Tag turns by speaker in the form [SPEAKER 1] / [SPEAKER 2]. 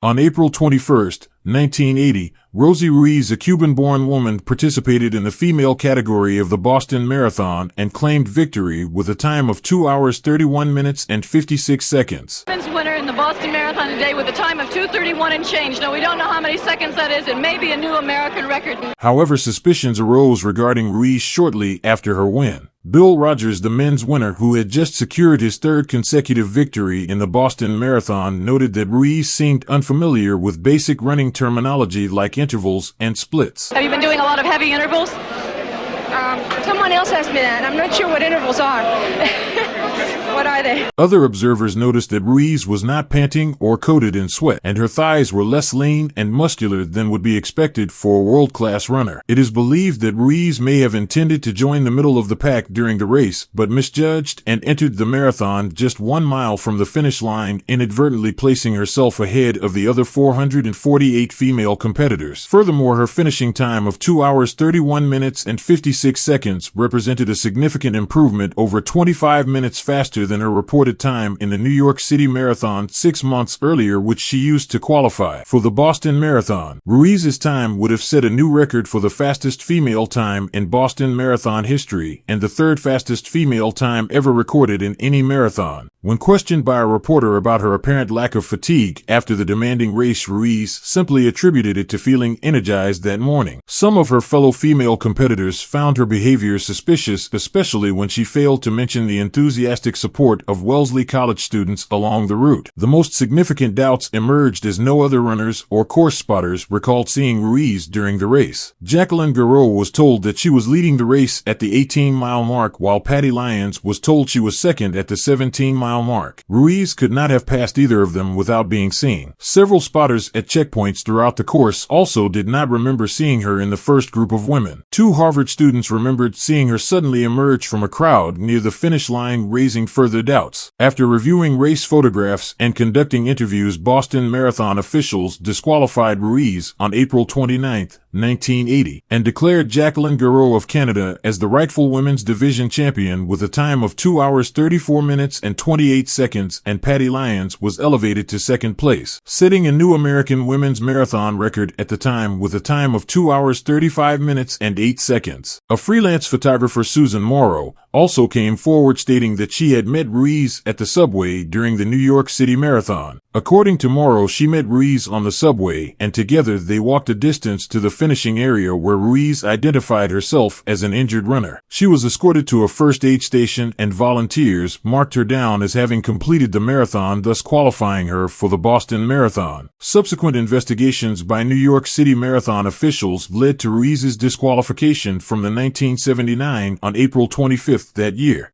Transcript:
[SPEAKER 1] On April 21, 1980, Rosie Ruiz, a Cuban-born woman, participated in the female category of the Boston Marathon and claimed victory with a time of 2 hours 31 minutes and 56 seconds.
[SPEAKER 2] Women's winner in the Boston Marathon today with a time of 2:31 and change. Now, we don't know how many seconds that is. It may be a new American record.
[SPEAKER 1] However, suspicions arose regarding Ruiz shortly after her win. Bill Rogers, the men's winner who had just secured his third consecutive victory in the Boston Marathon, noted that Ruiz seemed unfamiliar with basic running terminology like intervals and splits.
[SPEAKER 2] Have you been doing a lot of heavy intervals?
[SPEAKER 3] Someone else asked me that. I'm not sure what intervals are. What are they?
[SPEAKER 1] Other observers noticed that Ruiz was not panting or coated in sweat, and her thighs were less lean and muscular than would be expected for a world-class runner. It is believed that Ruiz may have intended to join the middle of the pack during the race, but misjudged and entered the marathon just 1 mile from the finish line, inadvertently placing herself ahead of the other 448 female competitors. Furthermore, her finishing time of 2 hours 31 minutes and 56 seconds represented a significant improvement, over 25 minutes faster than her reported time in the New York City Marathon 6 months earlier, which she used to qualify for the Boston Marathon. Ruiz's time would have set a new record for the fastest female time in Boston Marathon history and the third fastest female time ever recorded in any marathon. When questioned by a reporter about her apparent lack of fatigue after the demanding race, Ruiz simply attributed it to feeling energized that morning. Some of her fellow female competitors found her behavior suspicious, especially when she failed to mention the enthusiastic support of Wellesley College students along the route. The most significant doubts emerged as no other runners or course spotters recalled seeing Ruiz during the race. Jacqueline Garreau was told that she was leading the race at the 18-mile mark, while Patty Lyons was told she was second at the 17-mile mark. Ruiz could not have passed either of them without being seen. Several spotters at checkpoints throughout the course also did not remember seeing her in the first group of women. 2 Harvard students remembered seeing her suddenly emerge from a crowd near the finish line, raising further doubts. After reviewing race photographs and conducting interviews, Boston Marathon officials disqualified Ruiz on April 29, 1980, and declared Jacqueline Garreau of Canada as the rightful women's division champion with a time of 2 hours 34 minutes and 28 seconds, and Patty Lyons was elevated to second place, setting a new American women's marathon record at the time with a time of 2 hours 35 minutes and 8 seconds. A freelance photographer, Susan Morrow, also came forward stating that she had met Ruiz at the subway during the New York City Marathon. According to Morrow, she met Ruiz on the subway, and together they walked a distance to the finishing area where Ruiz identified herself as an injured runner. She was escorted to a first aid station, and volunteers marked her down as having completed the marathon, thus qualifying her for the Boston Marathon. Subsequent investigations by New York City Marathon officials led to Ruiz's disqualification from the 1979 on April 25th that year.